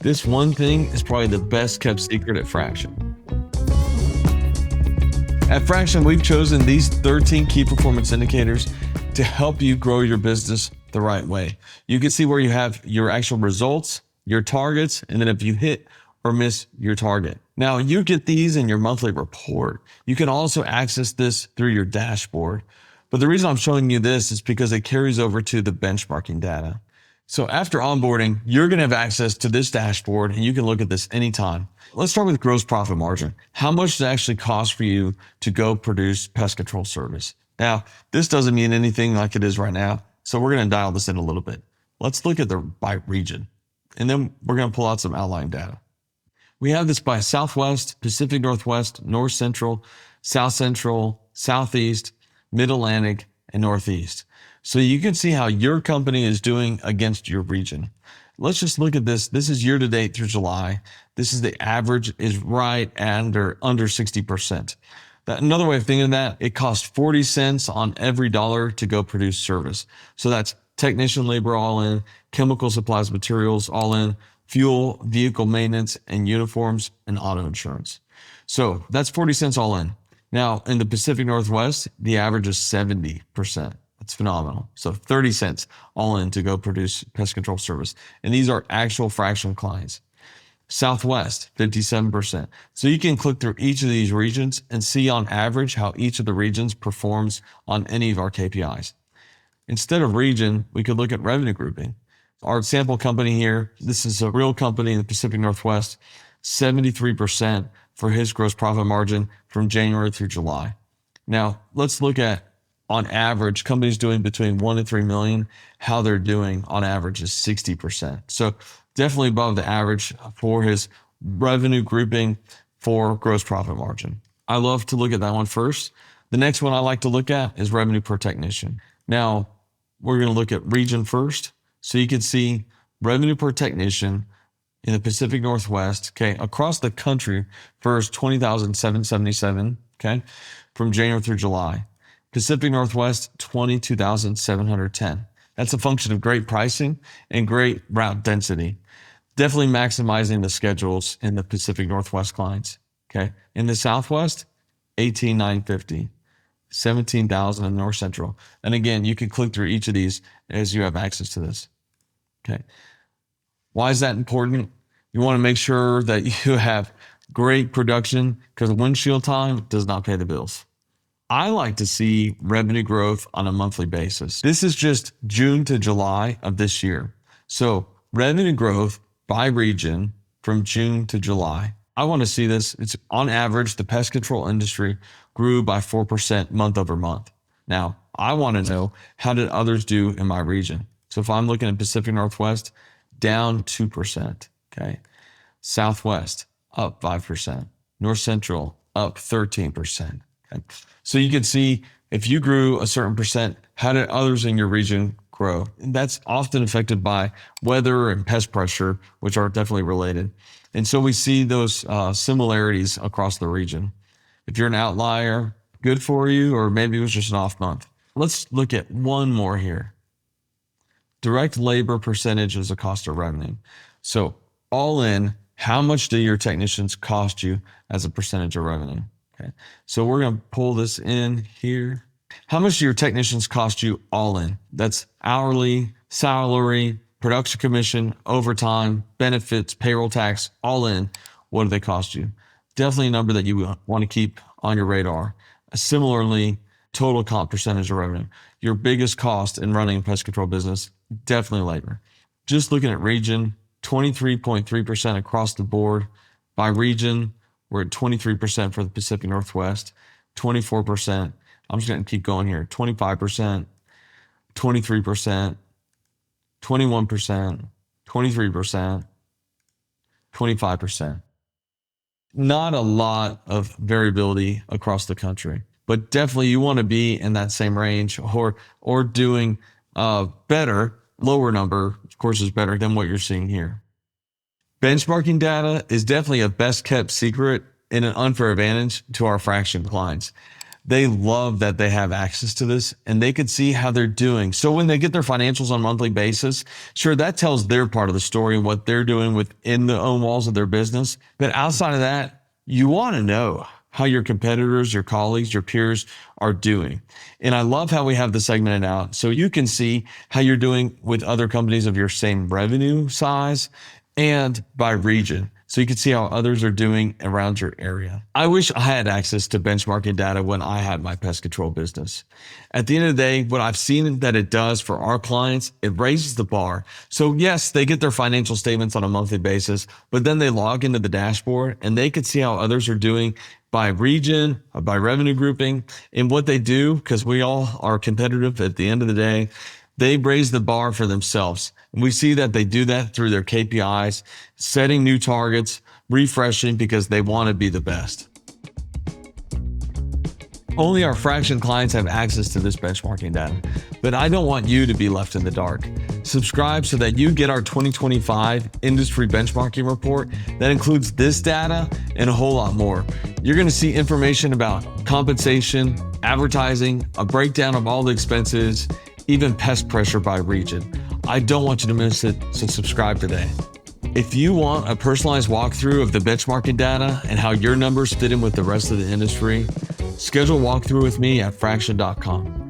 This one thing is probably the best kept secret at FRAXN. At FRAXN, we've chosen these 13 key performance indicators to help you grow your business the right way. You can see where you have your actual results, your targets, and then if you hit or miss your target. Now, you get these in your monthly report. You can also access this through your dashboard. But the reason I'm showing you this is because it carries over to the benchmarking data. So after onboarding, you're going to have access to this dashboard and you can look at this anytime. Let's start with gross profit margin. How much does it actually cost for you to go produce pest control service? Now, this doesn't mean anything like it is right now. So we're going to dial this in a little bit. Let's look at the by region, and then we're going to pull out some outline data. We have this by Southwest, Pacific Northwest, North Central, South Central, Southeast, Mid-Atlantic, and Northeast. So you can see how your company is doing against your region. Let's just look at this. This is year to date through July. This is the average is right under 60%. Another way of thinking that, it costs 40 cents on every dollar to go produce service. So that's technician labor all in, chemical supplies, materials all in, fuel, vehicle maintenance, and uniforms and auto insurance. So that's 40 cents all in. Now in the Pacific Northwest, the average is 70%. That's phenomenal. So 30 cents all in to go produce pest control service. And these are actual FRAXN clients. Southwest, 57%. So you can click through each of these regions and see on average how each of the regions performs on any of our KPIs. Instead of region, we could look at revenue grouping. Our sample company here, this is a real company in the Pacific Northwest, 73% for his gross profit margin from January through July. Now, let's look at on average, companies doing between 1 and 3 million, how they're doing on average is 60%. So definitely above the average for his revenue grouping for gross profit margin. I love to look at that one first. The next one I like to look at is revenue per technician. Now, we're going to look at region first. So you can see revenue per technician in the Pacific Northwest, okay, across the country first, 20,777, okay, from January through July. Pacific Northwest, 22,710. That's a function of great pricing and great route density. Definitely maximizing the schedules in the Pacific Northwest clients. Okay. In the Southwest, 18,950, 17,000 in North Central. And again, you can click through each of these as you have access to this. Okay. Why is that important? You want to make sure that you have great production because windshield time does not pay the bills. I like to see revenue growth on a monthly basis. This is just June to July of this year. So revenue growth by region from June to July. I want to see this. It's on average, the pest control industry grew by 4% month over month. Now, I want to know how did others do in my region? So if I'm looking at Pacific Northwest, down 2%. Okay. Southwest, up 5%. North Central, up 13%. Okay. So you can see if you grew a certain percent, how did others in your region grow? And that's often affected by weather and pest pressure, which are definitely related. And so we see those similarities across the region. If you're an outlier, good for you, or maybe it was just an off month. Let's look at one more here. Direct labor percentage is a cost of revenue. So all in, how much do your technicians cost you as a percentage of revenue? Okay. So we're going to pull this in here. How much do your technicians cost you all in? That's hourly, salary, production commission, overtime, benefits, payroll tax, all in. What do they cost you? Definitely a number that you want to keep on your radar. Similarly, total comp percentage of revenue. Your biggest cost in running a pest control business, definitely labor. Just looking at region, 23.3% across the board. By region, we're at 23% for the Pacific Northwest, 24%. I'm just going to keep going here. 25%, 23%, 21%, 23%, 25%. Not a lot of variability across the country, but definitely you want to be in that same range or doing better. Lower number, of course, is better than what you're seeing here. Benchmarking data is definitely a best kept secret and an unfair advantage to our FRAXN clients. they love that they have access to this and they can see how they're doing. So when they get their financials on a monthly basis, sure, that tells their part of the story, what they're doing within the own walls of their business. But outside of that, you want to know how your competitors, your colleagues, your peers are doing. And I love how we have this segmented out so you can see how you're doing with other companies of your same revenue size and by region. So you can see how others are doing around your area. I wish I had access to benchmarking data when I had my pest control business. At the end of the day, what I've seen that it does for our clients, it raises the bar. So yes, they get their financial statements on a monthly basis, but then they log into the dashboard and they can see how others are doing by region, by revenue grouping, and what they do, because we all are competitive at the end of the day. They raise the bar for themselves. And we see that they do that through their KPIs, setting new targets, refreshing because they want to be the best. Only our FRAXN clients have access to this benchmarking data, but I don't want you to be left in the dark. Subscribe so that you get our 2025 industry benchmarking report that includes this data and a whole lot more. You're going to see information about compensation, advertising, a breakdown of all the expenses, even pest pressure by region. I don't want you to miss it, so subscribe today. If you want a personalized walkthrough of the benchmarking data and how your numbers fit in with the rest of the industry, schedule a walkthrough with me at FRAXN.com.